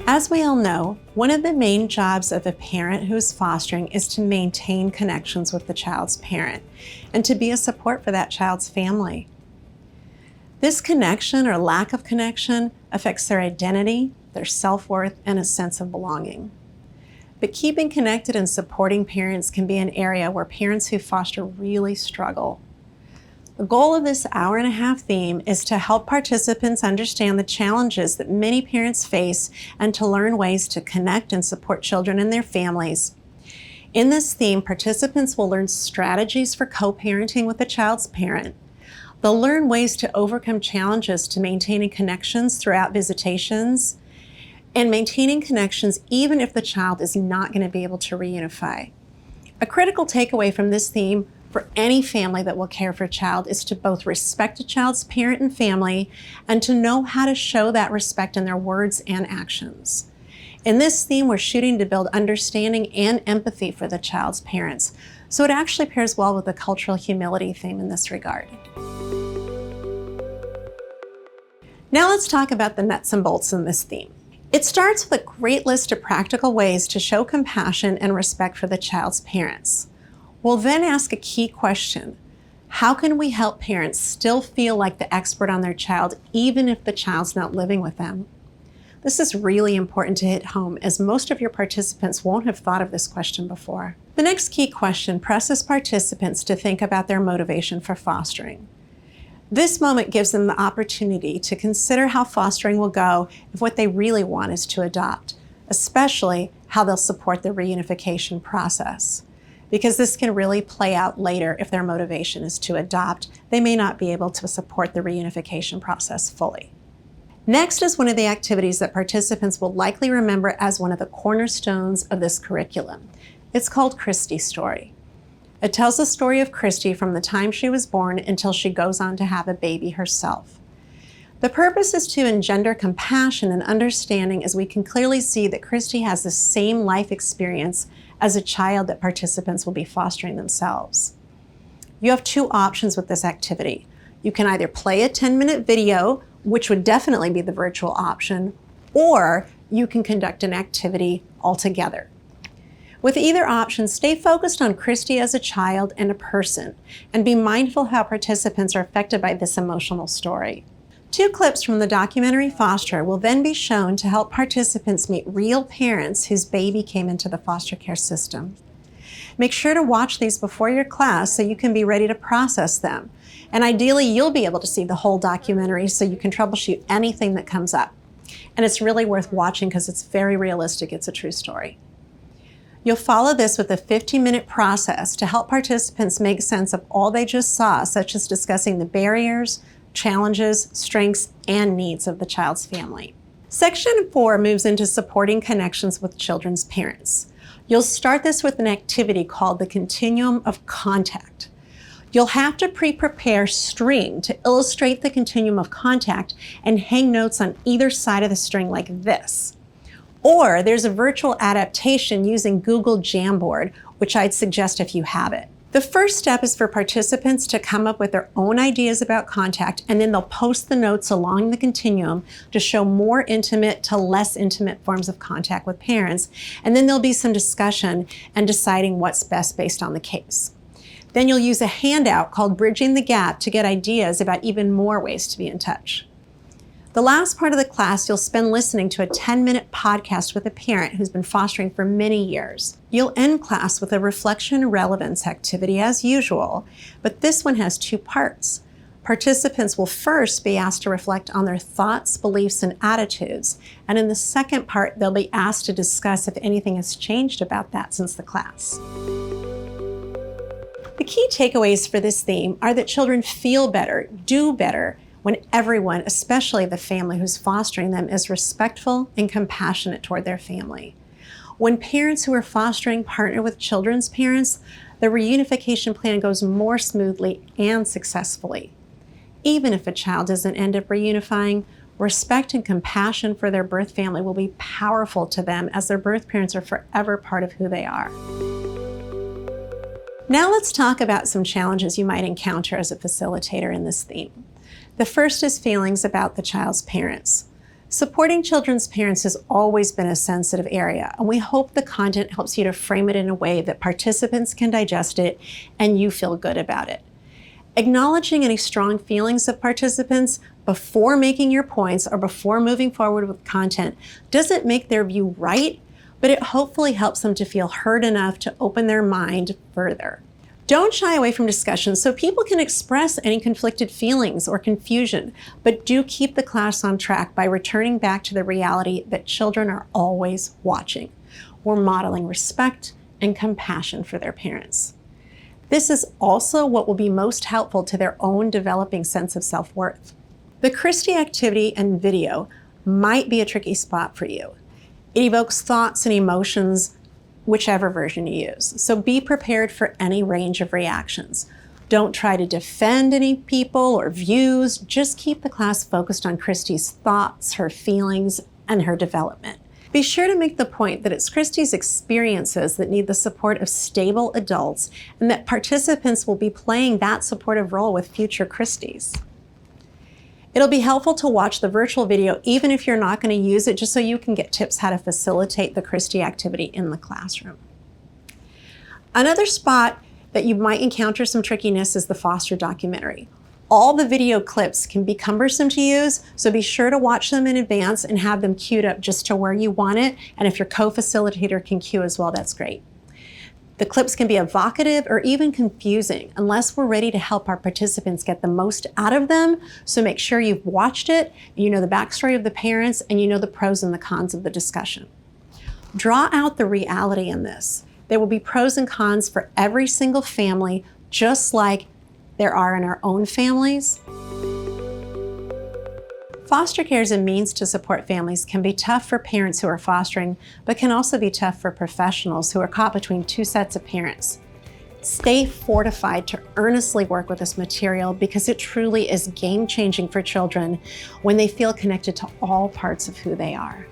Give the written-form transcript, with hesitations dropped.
As we all know, one of the main jobs of a parent who is fostering is to maintain connections with the child's parent and to be a support for that child's family. This connection or lack of connection affects their identity, their self-worth, and a sense of belonging. But keeping connected and supporting parents can be an area where parents who foster really struggle. The goal of this hour-and-a-half theme is to help participants understand the challenges that many parents face and to learn ways to connect and support children and their families. In this theme, participants will learn strategies for co-parenting with the child's parent. They'll learn ways to overcome challenges to maintaining connections throughout visitations and maintaining connections even if the child is not going to be able to reunify. A critical takeaway from this theme for any family that will care for a child is to both respect a child's parent and family and to know how to show that respect in their words and actions. In this theme, we're shooting to build understanding and empathy for the child's parents, so it actually pairs well with the cultural humility theme in this regard. Now let's talk about the nuts and bolts in this theme. It starts with a great list of practical ways to show compassion and respect for the child's parents. We'll then ask a key question. How can we help parents still feel like the expert on their child even if the child's not living with them? This is really important to hit home as most of your participants won't have thought of this question before. The next key question presses participants to think about their motivation for fostering. This moment gives them the opportunity to consider how fostering will go if what they really want is to adopt, especially how they'll support the reunification process. Because this can really play out later if their motivation is to adopt. They may not be able to support the reunification process fully. Next is one of the activities that participants will likely remember as one of the cornerstones of this curriculum. It's called Christy's Story. It tells the story of Christy from the time she was born until she goes on to have a baby herself. The purpose is to engender compassion and understanding as we can clearly see that Christy has the same life experience as a child that participants will be fostering themselves. You have two options with this activity. You can either play a 10-minute video, which would definitely be the virtual option, or you can conduct an activity altogether. With either option, stay focused on Christy as a child and a person, and be mindful how participants are affected by this emotional story. Two clips from the documentary Foster will then be shown to help participants meet real parents whose baby came into the foster care system. Make sure to watch these before your class so you can be ready to process them. And ideally, you'll be able to see the whole documentary so you can troubleshoot anything that comes up. And it's really worth watching because it's very realistic. It's a true story. You'll follow this with a 15-minute process to help participants make sense of all they just saw, such as discussing the barriers, challenges, strengths, and needs of the child's family. Section 4 moves into supporting connections with children's parents. You'll start this with an activity called the Continuum of Contact. You'll have to pre-prepare string to illustrate the continuum of contact and hang notes on either side of the string like this. Or there's a virtual adaptation using Google Jamboard, which I'd suggest if you have it. The first step is for participants to come up with their own ideas about contact, and then they'll post the notes along the continuum to show more intimate to less intimate forms of contact with parents, and then there'll be some discussion and deciding what's best based on the case. Then you'll use a handout called Bridging the Gap to get ideas about even more ways to be in touch. The last part of the class, you'll spend listening to a 10-minute podcast with a parent who's been fostering for many years. You'll end class with a reflection and relevance activity as usual, but this one has two parts. Participants will first be asked to reflect on their thoughts, beliefs, and attitudes, and in the second part, they'll be asked to discuss if anything has changed about that since the class. The key takeaways for this theme are that children feel better, do better, when everyone, especially the family who's fostering them, is respectful and compassionate toward their family. When parents who are fostering partner with children's parents, the reunification plan goes more smoothly and successfully. Even if a child doesn't end up reunifying, respect and compassion for their birth family will be powerful to them as their birth parents are forever part of who they are. Now let's talk about some challenges you might encounter as a facilitator in this theme. The first is feelings about the child's parents. Supporting children's parents has always been a sensitive area, and we hope the content helps you to frame it in a way that participants can digest it and you feel good about it. Acknowledging any strong feelings of participants before making your points or before moving forward with content doesn't make their view right, but it hopefully helps them to feel heard enough to open their mind further. Don't shy away from discussions so people can express any conflicted feelings or confusion, but do keep the class on track by returning back to the reality that children are always watching. We're modeling respect and compassion for their parents. This is also what will be most helpful to their own developing sense of self-worth. The Christy activity and video might be a tricky spot for you. It evokes thoughts and emotions, whichever version you use. So be prepared for any range of reactions. Don't try to defend any people or views. Just keep the class focused on Christy's thoughts, her feelings, and her development. Be sure to make the point that it's Christy's experiences that need the support of stable adults, and that participants will be playing that supportive role with future Christys. It'll be helpful to watch the virtual video even if you're not going to use it, just so you can get tips how to facilitate the Christy activity in the classroom. Another spot that you might encounter some trickiness is the foster documentary. All the video clips can be cumbersome to use, so be sure to watch them in advance and have them queued up just to where you want it. And if your co-facilitator can cue as well, that's great. The clips can be evocative or even confusing unless we're ready to help our participants get the most out of them. So make sure you've watched it, you know the backstory of the parents, and you know the pros and the cons of the discussion. Draw out the reality in this. There will be pros and cons for every single family, just like there are in our own families. Foster care as a means to support families can be tough for parents who are fostering, but can also be tough for professionals who are caught between two sets of parents. Stay fortified to earnestly work with this material because it truly is game-changing for children when they feel connected to all parts of who they are.